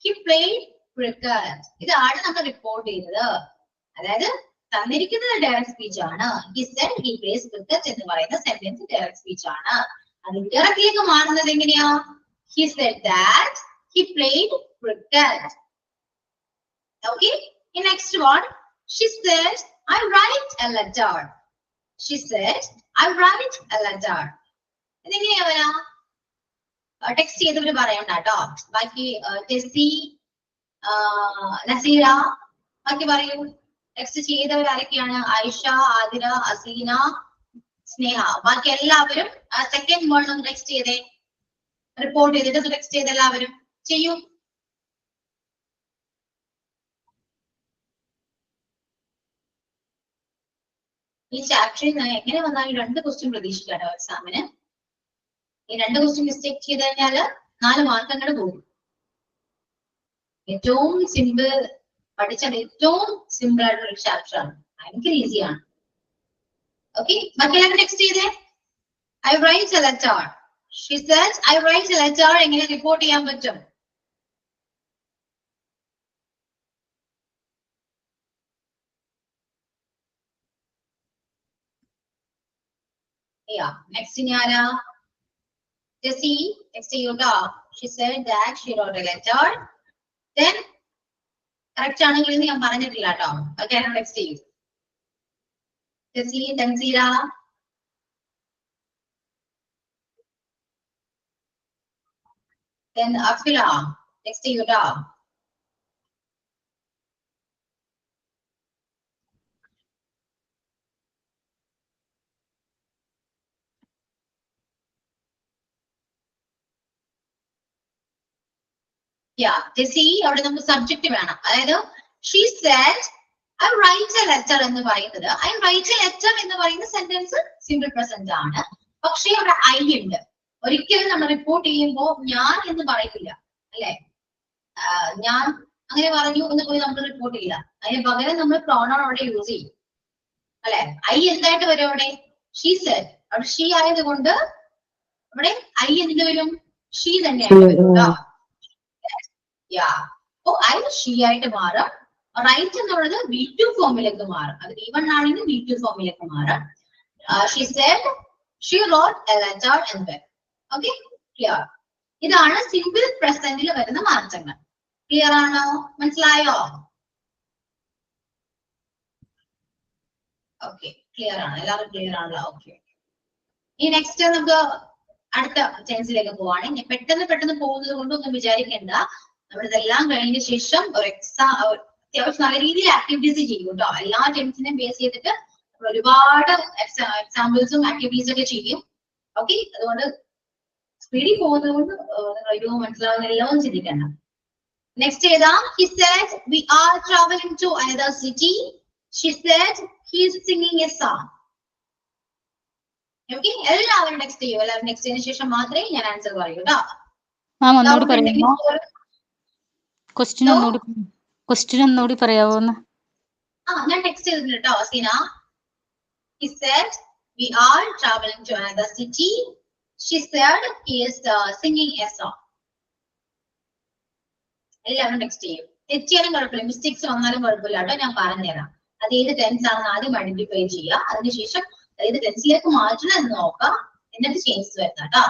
he played cricket. ഇതാണ് നമ്മൾ റിപ്പോർട്ട് ചെയ്തത്. അതായത് തന്നിരിക്കുന്നത് ഡയറക്റ്റ് സ്പീച്ച് ആണ്. He said he plays cricket എന്ന് പറയുന്ന സെന്റൻസ് ഡയറക്റ്റ് സ്പീച്ച് ആണ്. അത് ഇൻഡയറക്റ്റിലേക്ക് മാറുന്നത് എങ്ങനെയാ? He said that he played cricket. Okay. The next one, she said I write a letter. She said I write a letter. ഇതെങ്ങനെയാ വരാ? Text ചെയ്തവര് പറയണ്ട കേട്ടോ. ബാക്കി ടെസ്സി, നസീറ, ബാക്കി പറയൂ. ടെക്സ്റ്റ് ചെയ്തവർ ആരൊക്കെയാണ്? ആയിഷ, ആതിര, അസീന, സ്നേഹ. ബാക്കി എല്ലാവരും സെക്കൻഡ് വേർഡ് ഒന്ന് ടെക്സ്റ്റ് ചെയ്തേ. റിപ്പോർട്ട് ചെയ്തിട്ട് ടെക്സ്റ്റ് ചെയ്ത് എല്ലാവരും ചെയ്യൂ. ഈ ചാപ്റ്ററിൽ നിന്ന് എങ്ങനെ വന്നാലും 2 ക്വസ്റ്റ്യൻ പ്രതീക്ഷിക്കാട്ടോ എക്സാമിന്. ഈ 2 ക്വസ്റ്റ്യൻ മിസ്റ്റേക്ക് ചെയ്ത് കഴിഞ്ഞാല് 4 മാർക്ക് അങ്ങോട്ട് പോകും. ഏറ്റവും സിമ്പിൾ പഠിച്ചാൽ ഏറ്റവും സിമ്പിൾ ആയിട്ടുള്ള ഒരു ചാപ്റ്റർ ആണ്. ഭയങ്കര ഈസിയാണ്. ഓക്കെ, ബാക്കി എല്ലാവരും ടെക്സ്റ്റ് ചെയ്തേ. I write a letter. She says I write a letter. എങ്ങനെ റിപ്പോർട്ട് ചെയ്യാൻ പറ്റും? Yeah, next in Yara. Jessie, next you go. She said that she wrote a letter. Then correct ആണെങ്കിൽ ഞാൻ പറഞ്ഞിട്ടില്ല കേട്ടോ. Okay, next you. Jessie, Tanzira. Then Afila, next you go. Yeah, Jessie, അവിടെ നമുക്ക് subject വേണം. അതായത് she said I write a letter എന്ന് പറയുന്നത് I write a letter എന്ന് പറയുന്ന സെന്റൻസ് സിമ്പിൾ പ്രസന്റ് ആണ്. പക്ഷേ അവിടെ I ഉണ്ട്. ഒരിക്കലും നമ്മൾ റിപ്പോർട്ട് ചെയ്യുമ്പോൾ ഞാൻ എന്ന് പറയില്ല, അല്ലെ? ഞാൻ അങ്ങനെ പറഞ്ഞു എന്ന് പോയി നമ്മൾ റിപ്പോർട്ട് ചെയ്യില്ല. അതിന് പകരം നമ്മൾ പ്രോണൗൺ അവിടെ യൂസ് ചെയ്യും, അല്ലെ? I എന്തായിട്ട് വരും അവിടെ? she said. അവിടെ she ആയതുകൊണ്ട് അവിടെ I എന്ത് വരും? she തന്നെയായിട്ട് വരും. അപ്പോ I she ആയിട്ട് മാറും. റൈറ്റ് എന്നുള്ളത് V2 ഫോമിലേക്ക് മാറും. അത് V1 ആണെങ്കിൽ V2 ഫോമിലേക്ക് മാറും. She said she wrote a letter and then. Okay, clear. ഇതാണ് സിമ്പിൾ പ്രസന്റിൽ വരുന്ന മാറ്റങ്ങൾ. ക്ലിയർ ആണോ? മനസ്സിലായോ? ഓക്കെ, ക്ലിയർ ആണ്. എല്ലാവരും ക്ലിയർ ആണല്ലോ? ഓക്കെ. ഈ നെക്സ്റ്റ് നമുക്ക് അടുത്ത ടെൻസിലേക്ക് പോവാണ്. ഇനി പെട്ടെന്ന് പോകുന്നത് കൊണ്ടൊന്നും വിചാരിക്കേണ്ട. നമ്മളിതെല്ലാം കഴിഞ്ഞ ശേഷം ഒരു അത്യാവശ്യം നല്ല രീതിയിൽ ആക്ടിവിറ്റീസ് ചെയ്യും കേട്ടോ. എല്ലാ ടെൻസിനെയും ബേസ് ചെയ്തിട്ട് ഒരുപാട് എക്സാമ്പിൾസും ആക്ടിവിറ്റീസ് ഒക്കെ ചെയ്യും. ഓക്കെ, അതുകൊണ്ട് സ്പീഡിൽ പോകുന്നത് കൊണ്ട് നിങ്ങൾ മനസ്സിലാവുന്ന എല്ലാം ചിന്തിക്കണം. നെക്സ്റ്റ് ഏതാ? He said we are traveling to another city. She said he is singing a song. Okay, എല്ലാവരും നെക്സ്റ്റ് ചെയ്യും. എല്ലാവരും നെക്സ്റ്റ് ചെയ്തതിനു ശേഷം മാത്രമേ ഞാൻ ആൻസർ പറയൂ കേട്ടോ. ക്വസ്റ്റ്യൻ So, ഒന്നുകൂടി പറയാവോന്ന്? ഞാൻ ടെക്സ്റ്റ് ചെയ്തിട്ടുണ്ട് കേട്ടോ Seena. He said, we are traveling to another city. She said he is singing a song. എല്ലാവരും ടെക്സ്റ്റ് ചെയ്യും. തെറ്റ് ചെയ്യാനും കുഴപ്പമില്ല, മിസ്റ്റേക്സ് വന്നാലും കുഴപ്പമില്ല കേട്ടോ, ഞാൻ പറഞ്ഞുതരാം. അത് ഏത് ടെൻസ് ആണെന്ന് ആദ്യം ഐഡന്റിഫൈ ചെയ്യുക, അതിനുശേഷം ഏത് ടെൻസിലേക്ക് മാറ്റണം എന്ന് നോക്കാം, എന്നിട്ട് ചേഞ്ചസ് വരുത്താം കേട്ടോ.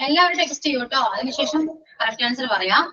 എല്ലാവരും ടെക്സ്റ്റ് ചെയ്യൂ കേട്ടോ. അതിനുശേഷം കറക്റ്റ് ആൻസർ പറയാം.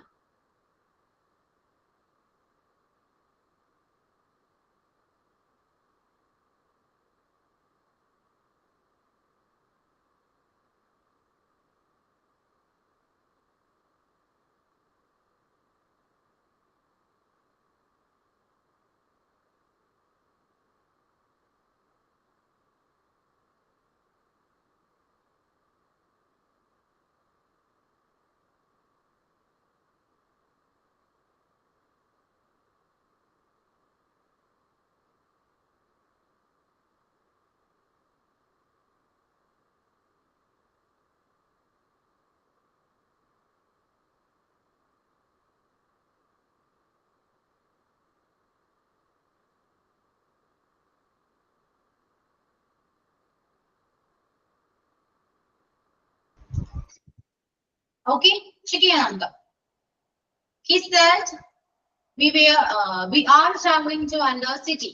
Okay, check ചെയ്യാം നമുക്ക്. He said we are traveling to another city.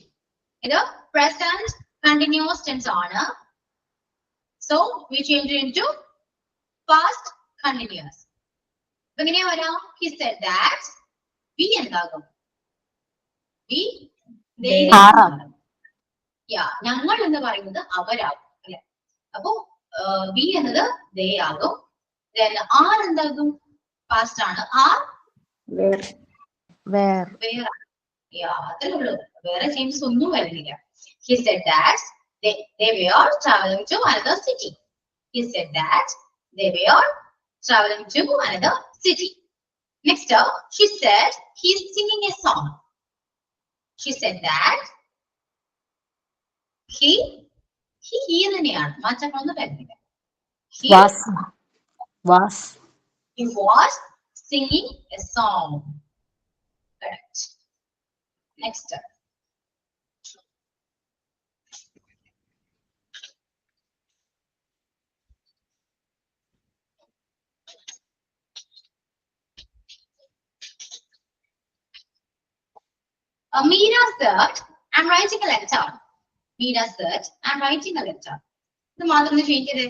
ഇത് present continuous tense ആണ്. So we change it into past continuous. അപ്പൊ എങ്ങനെയാ വരാം? He said that we എന്താകും? We they ഞങ്ങൾ എന്ന് പറയുന്നത് അവരാകും അല്ലെ. അപ്പൊ we എന്നത് they ആകും. Then are എന്താകും? Past ആണ്. Are Where? where? അതല്ലേ ഉള്ളൂ. വേറെ ചേഞ്ചസ് ഒന്നും വരുന്നില്ല. He said that they were traveling to another city. He said that they were traveling to another city. Next up, she said he's singing a song. She said that he തന്നെയാണ്. മാറ്റങ്ങളൊന്നും വരുന്നില്ല. He was singing a song. Correct. Next up. Meera said, I'm writing a letter. Meera said, I'm writing a letter. ഇത് മാത്രം ഒന്ന് change ചെയ്തേ.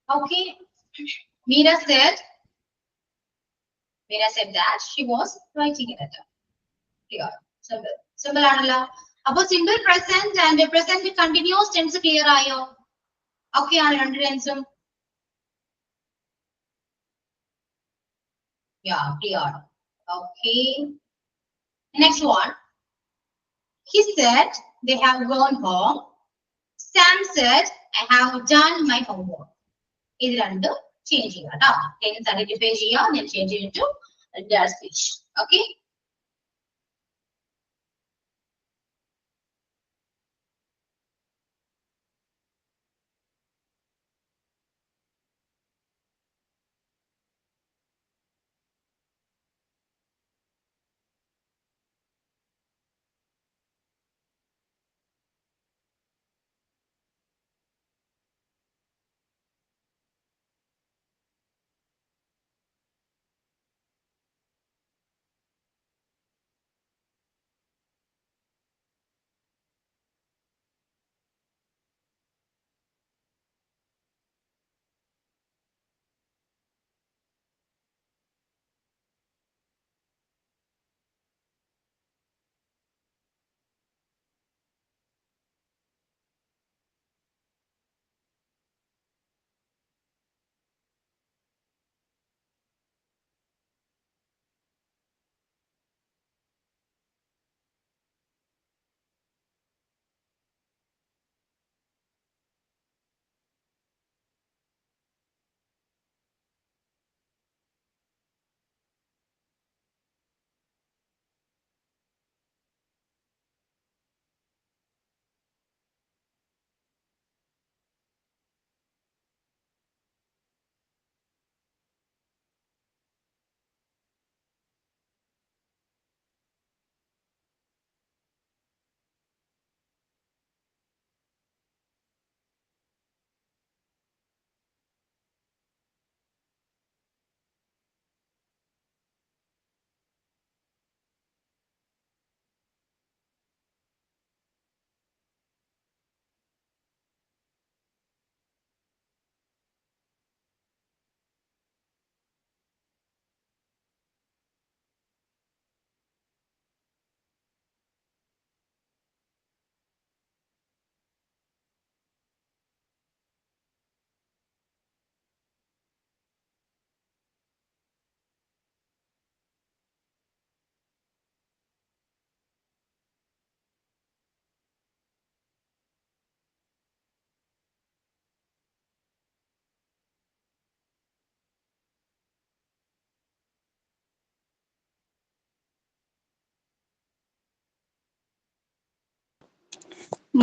Okay. Meera said that she was writing a letter. Clear. Simple. Simple ആണല്ലോ. അപ്പൊ simple present and present continuous tense clear ആയോ? Okay ആണ് രണ്ട് ടെൻസും. Yeah, clear. Okay. Next one. He said they have gone home. Sam said I have done my homework. ഇത് രണ്ടും change ചെയ്യുക കേട്ടോ. Tense identify ചെയ്യുക, then change it into their speech. Okay.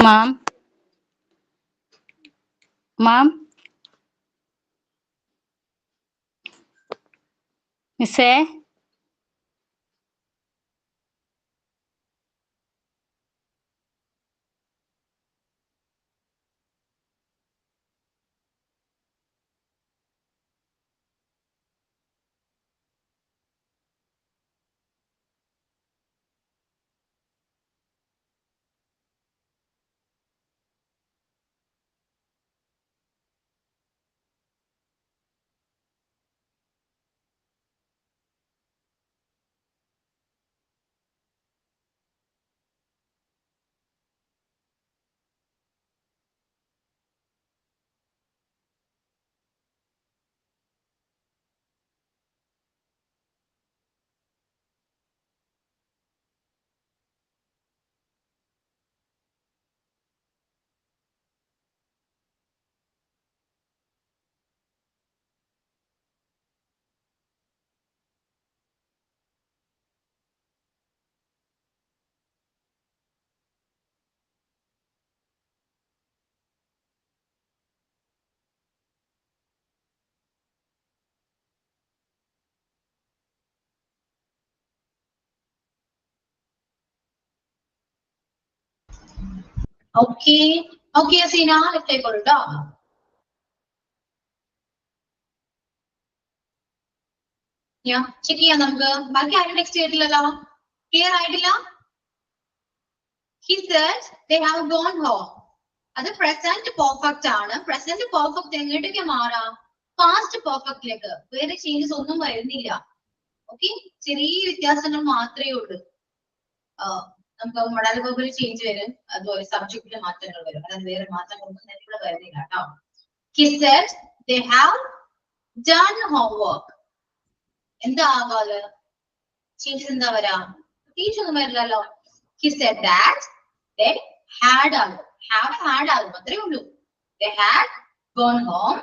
മാം മാം മിസ്സേ Okay. Okay, Asina, let's take a dog. Yeah, check ചെയ്യാം നമുക്ക്. ബാക്കി ആരും ടെക്സ്റ്റ് ചെയ്തിട്ടില്ലല്ലോ. Clear ആയിട്ടില്ല? He said they have gone home. അത് present perfect ആണ്. Present perfect എങ്ങോട്ടേക്ക് മാറാം? Past perfect ലേക്ക്. വേറെ ചേഞ്ചസ് ഒന്നും വരുന്നില്ല. ഓക്കെ, ചെറിയ വ്യത്യാസങ്ങൾ മാത്രമേ ഉള്ളൂ. നമുക്ക് മൊഡാൽ വെർബിൽ ചേഞ്ച് വരും, അതുപോലെ സബ്ജക്റ്റിലെ മാറ്റങ്ങൾ വരും. അതായത് വേറെ മാറ്റങ്ങളൊന്നും തന്നെ ഇവിടെ വരുന്നില്ല കേട്ടോ. He said they have done homework. എന്താ ആകാല്? ചേഞ്ചസ് എന്താ വരാ? പ്രത്യേകിച്ച് ഒന്നും വരില്ലല്ലോ. He said that they had ആകും. Have had ആകും, അത്രേ ഉള്ളൂ. They had gone home.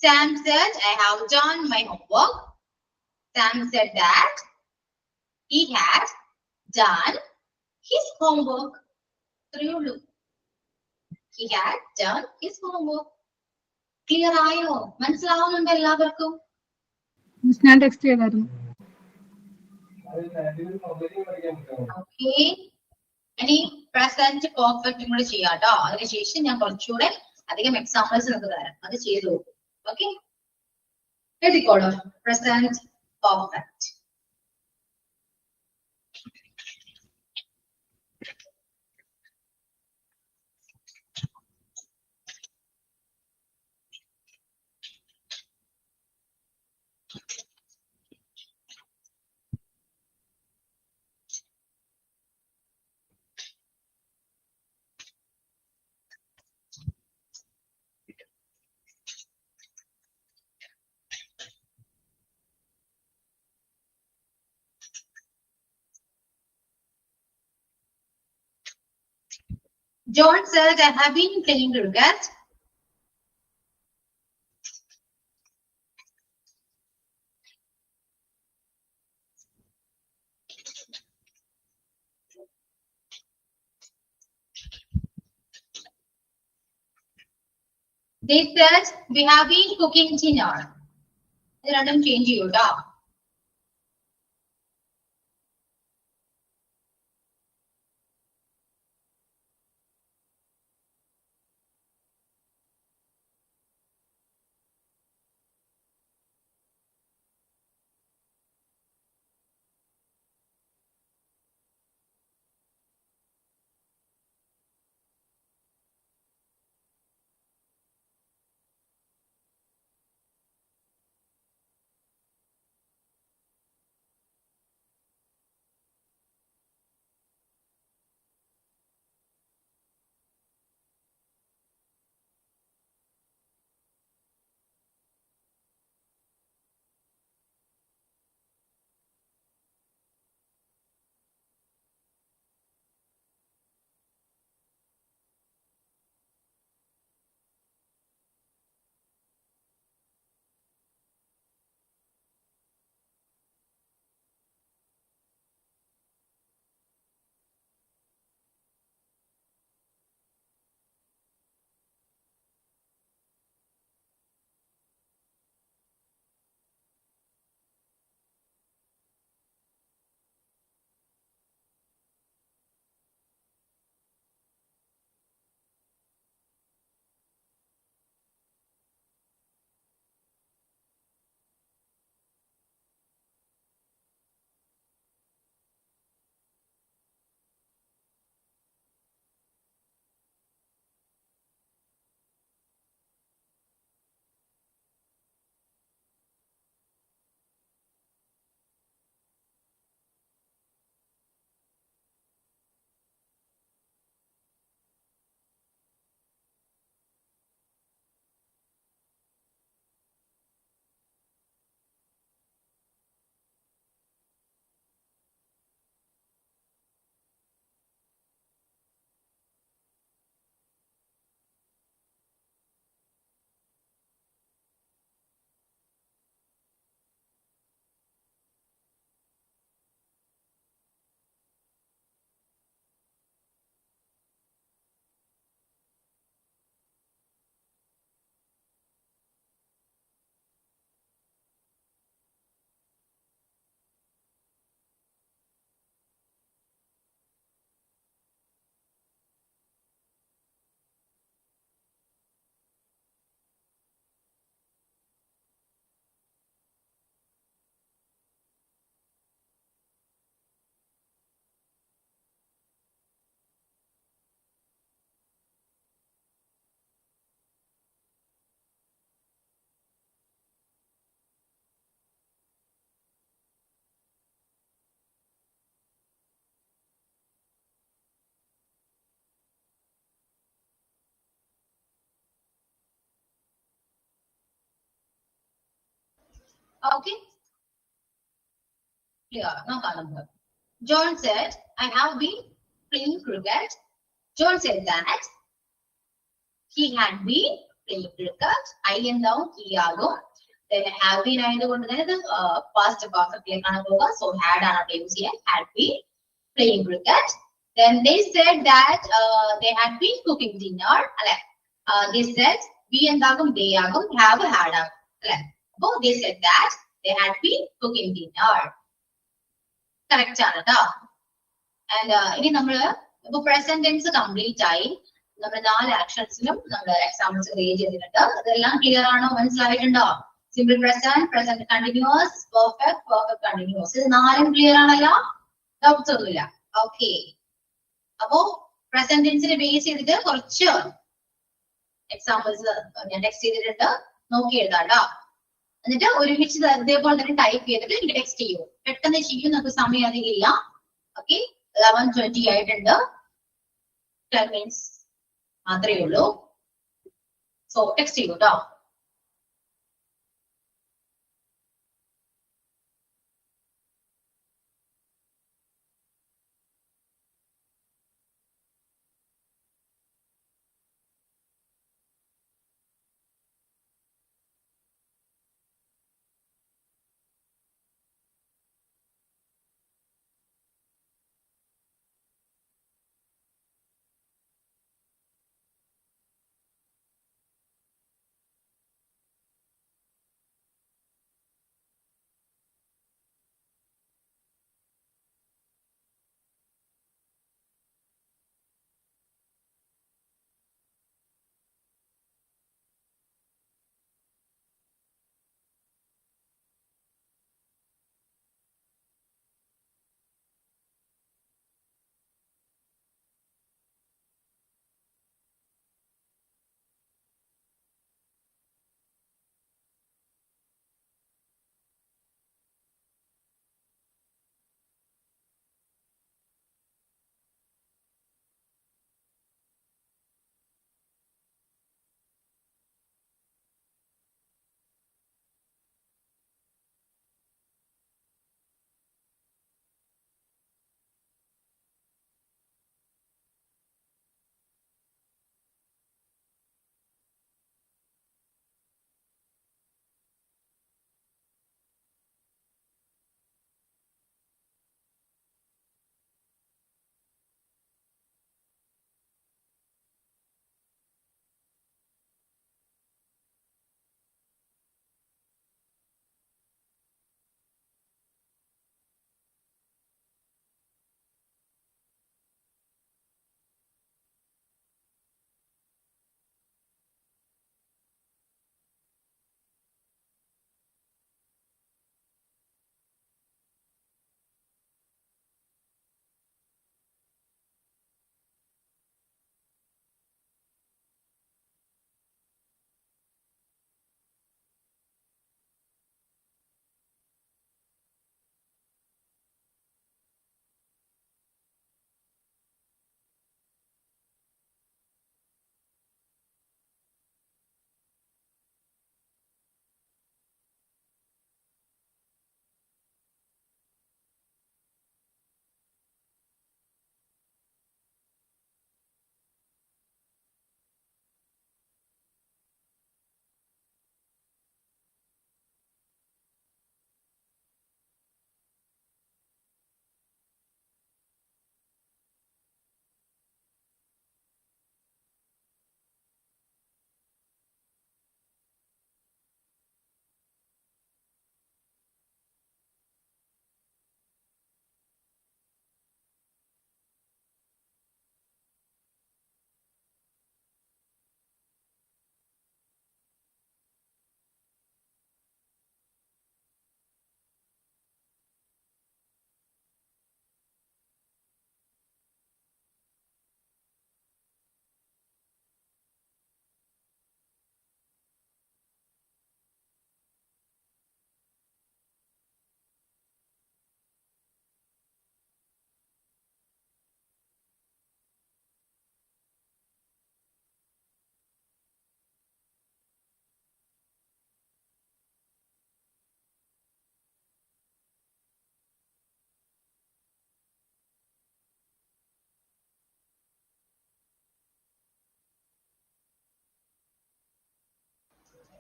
Sam said I have done my homework. Sam said that he had done his homework. അത്രേ ഉള്ളൂ. He had done his homework. Clear ആയോ? മനസ്സിലാവുന്നുണ്ടോ എല്ലാവർക്കും? ഞാൻ ടെക്സ്റ്റ് ചെയ്തായിരുന്നു. Okay. ഇനി പ്രസന്റ് പെർഫെക്റ്റ് കൂടെ ചെയ്യാം കേട്ടോ. അതിനുശേഷം ഞാൻ കുറച്ചുകൂടെ അധികം എക്സാമ്പിൾസ് നമുക്ക് തരാം, അത് ചെയ്തു. ഓക്കെ, എഴുതിക്കോളൂ. Present perfect. John said I have been playing cricket. They said we have been cooking dinner. ഇത് രണ്ടും ചേഞ്ച് ചെയ്യൂ കേട്ടോ. Okay, clear. Now, number. John said, I have been playing cricket. John said that he had been playing cricket. I am now Iago. Then have been ആയതുകൊണ്ട് തന്നെ the past perfect ലേക്കാണ് പോവുക. So had ആണ് അവിടെ use ചെയ്യാൻ. Had been playing cricket. Then they said that they had been cooking dinner. അല്ലെ? They said we എന്താകും they ആകും have had ആകും. അല്ലെ? അപ്പോ they said that they had been cooking dinner. Correct ആണ് കേട്ടോ. And ഇനി നമ്മള് ഇപ്പൊ present tense complete ആയി. നമ്മൾ 4 ആക്ഷൻസിലും നമ്മൾ എക്സാമ്പിൾസ് ക്രിയേറ്റ് ചെയ്തിട്ടുണ്ട്. അതെല്ലാം ക്ലിയർ ആണോ, മനസ്സിലായിട്ടുണ്ടോ? Simple present, present continuous, perfect, perfect continuous, ഇത് 4ഉം ക്ലിയർ ആണല്ലോ, ഡൗട്ട്സ് ഒന്നുമില്ല. ഓക്കെ, അപ്പോ പ്രസന്റ് ടെൻസിനെ ബേസ് ചെയ്തിട്ട് കുറച്ച് എക്സാമ്പിൾസ് ഞാൻ ടെക്സ്റ്റ് ചെയ്തിട്ടുണ്ട്, നോക്കി എഴുതാം കേട്ടോ. എന്നിട്ട് ഒരുമിച്ച് ഇതേപോലെ തന്നെ ടൈപ്പ് ചെയ്തിട്ട് എനിക്ക് ടെക്സ്റ്റ് ചെയ്യൂ. പെട്ടെന്ന് ചെയ്യും, നമുക്ക് സമയം അധികം ഇല്ല. ഓക്കെ, 11:20 ആയിട്ടുണ്ട്. 10 minutes മാത്രമേ ഉള്ളൂ. സോ ടെക്സ്റ്റ് ചെയ്യൂ കേട്ടോ.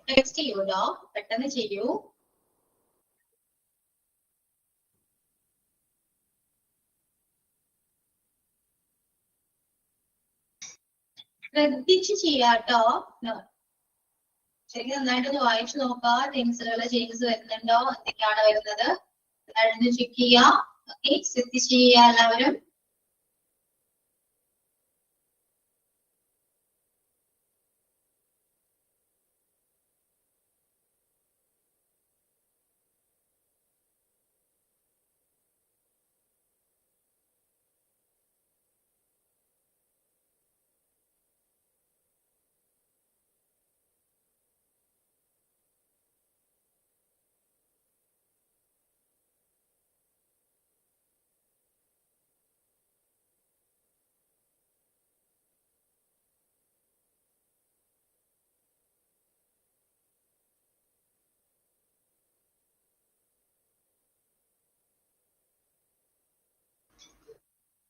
ടെക്സ്റ്റ് ചെയ്യൂട്ടോ, പെട്ടെന്ന് ചെയ്യൂ. ശ്രദ്ധിച്ച് ചെയ്യാട്ടോ. ശരിക്കും നന്നായിട്ടൊന്ന് വായിച്ചു നോക്കുക. ടെൻസുകളുടെ ചേഞ്ചസ് വരുന്നുണ്ടോ, എന്തൊക്കെയാണ് വരുന്നത് നന്നായിട്ടൊന്ന് ചെക്ക് ചെയ്യുക. ഓക്കെ, ശ്രദ്ധിച്ച് ചെയ്യുക എല്ലാവരും.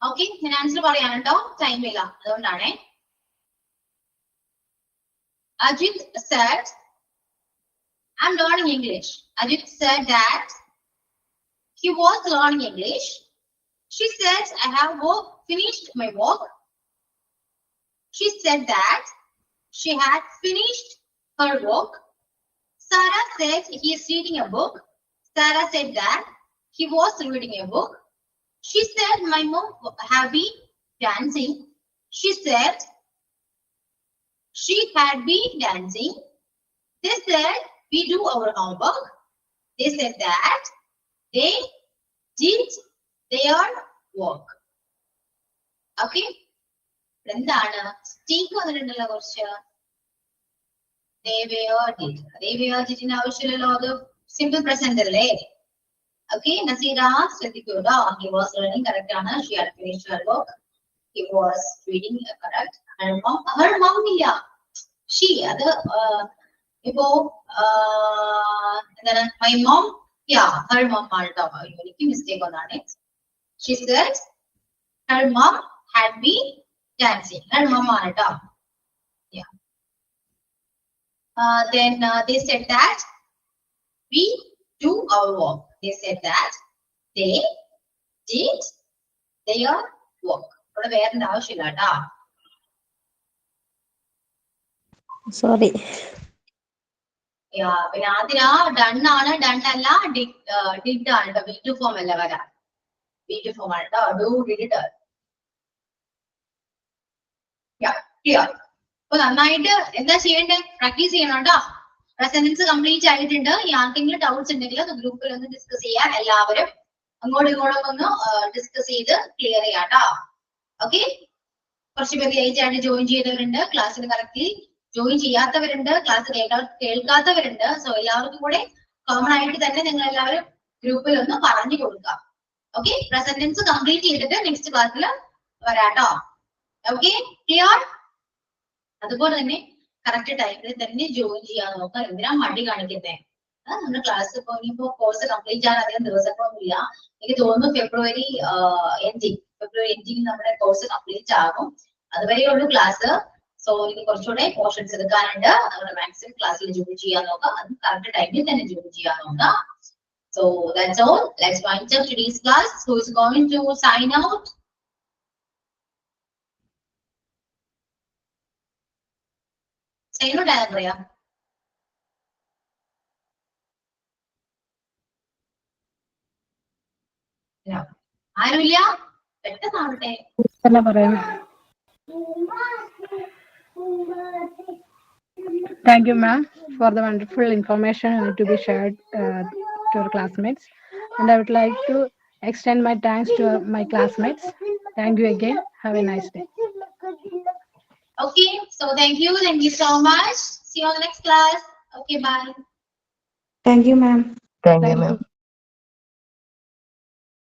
ഓക്കെ, ഞാൻ ആൻസർ പറയാണ് കേട്ടോ, ടൈം ഇല്ല അതുകൊണ്ടാണേ. Ajit said, I'm learning English. Ajit said that he was learning English. She said, I have finished my work. She said that she had finished her work. Sarah said he is reading a book. Sarah said that he was reading a book. She said, my mom have been dancing. She said, she had been dancing. They said, we do our homework. They said that they did their work. Okay? എന്താണ് steak വന്നിട്ടുണ്ടല്ലോ കുറച്ച്. They were did. They were did ആവശ്യമില്ലല്ലോ, അത് simple present അല്ലേ. Okay, Nasira ശ്രദ്ധിക്കുക. He was learning, correct ആണ്. She had finished her work. He was reading, correct. Her mom ഇല്ല. She അത് ഇപ്പോ എന്താണ് my mom, yeah, her mom ആണ് കേട്ടോ. എനിക്ക് മിസ്റ്റേക്ക് വന്നാണ്. She said her mom had been dancing. Her mom ആണ് കേട്ടോ. Yeah. Then they said that we do our work. They said that they did their work. ഇവിടെ വേറെ ആവശ്യമില്ല കേട്ടോ. സോറി. പിന്നെ ആദ്യം ഡൺ ആണ്, ഡൺ അല്ല ഡിഡ് ആണ് കേട്ടോ. ബി ടു ഫോം അല്ല വരാ, ബി ടു ഫോം ആണ് കേട്ടോ. Do did. അപ്പൊ നന്നായിട്ട് എന്താ ചെയ്യണ്ടേ, പ്രാക്ടീസ് ചെയ്യണം കേട്ടോ. പ്രസന്റൻസ് കംപ്ലീറ്റ് ആയിട്ടുണ്ട്. ഈ ആർക്കെങ്കിലും ഡൗട്ട്സ് ഉണ്ടെങ്കിൽ അത് ഗ്രൂപ്പിൽ ഒന്ന് ഡിസ്കസ് ചെയ്യാം. എല്ലാവരും അങ്ങോട്ടും ഇങ്ങോട്ടും ഒന്ന് ഡിസ്കസ് ചെയ്ത് ക്ലിയർ ചെയ്യാം കേട്ടോ. ഓക്കെ, കുറച്ച് പേര് ലേറ്റ് ആയിട്ട് ജോയിൻ ചെയ്തവരുണ്ട്, ക്ലാസ്സിൽ കറക്റ്റ്ലി ജോയിൻ ചെയ്യാത്തവരുണ്ട്, ക്ലാസ് കേൾക്കാത്തവരുണ്ട്. സോ എല്ലാവർക്കും കൂടെ കോമൺ ആയിട്ട് തന്നെ നിങ്ങൾ എല്ലാവരും ഗ്രൂപ്പിൽ ഒന്ന് പറഞ്ഞു കൊടുക്കാം. ഓക്കെ, പ്രസന്റൻസ് കംപ്ലീറ്റ് ചെയ്തിട്ട് നെക്സ്റ്റ് ക്ലാസ്സിൽ വരാട്ടോ. Okay, clear? അതുപോലെ തന്നെ കറക്റ്റ് ടൈമിൽ തന്നെ ജോയിൻ ചെയ്യാൻ നോക്കാം. എന്തിനാ മടി കാണിക്കുന്നേ? നമ്മുടെ ക്ലാസ് ഇപ്പൊ ഇനിയിപ്പോ കോഴ്സ് കംപ്ലീറ്റ് ആകാൻ അധികം ദിവസങ്ങളൊന്നുമില്ല. എനിക്ക് തോന്നുന്നു ഫെബ്രുവരി എൻഡിങ് നമ്മുടെ കോഴ്സ് കംപ്ലീറ്റ് ആകും. അതുവരെയുള്ളൂ ക്ലാസ്. സോ ഇനി കുറച്ചുകൂടെ പോർഷൻസ് എടുക്കാനുണ്ട്. നമ്മുടെ മാക്സിമം ക്ലാസ്സിൽ ജോയിൻ ചെയ്യാൻ നോക്കാം. അത് കറക്റ്റ് ടൈമിൽ തന്നെ ജോയിൻ ചെയ്യാൻ നോക്കാം. So that's all. Let's wind up today's class. Who is going to sign out? Sign out ആരാ പറയാ? ആരുമില്ല? പെട്ടെന്നാവട്ടെ. Thank you, ma'am, for the wonderful information to be shared to our classmates. And I would like to extend my thanks to my classmates. Thank you again. Have a nice day. Okay, so thank you so much. See you on the next class. Okay, bye. Thank you, ma'am. Thank you, ma'am.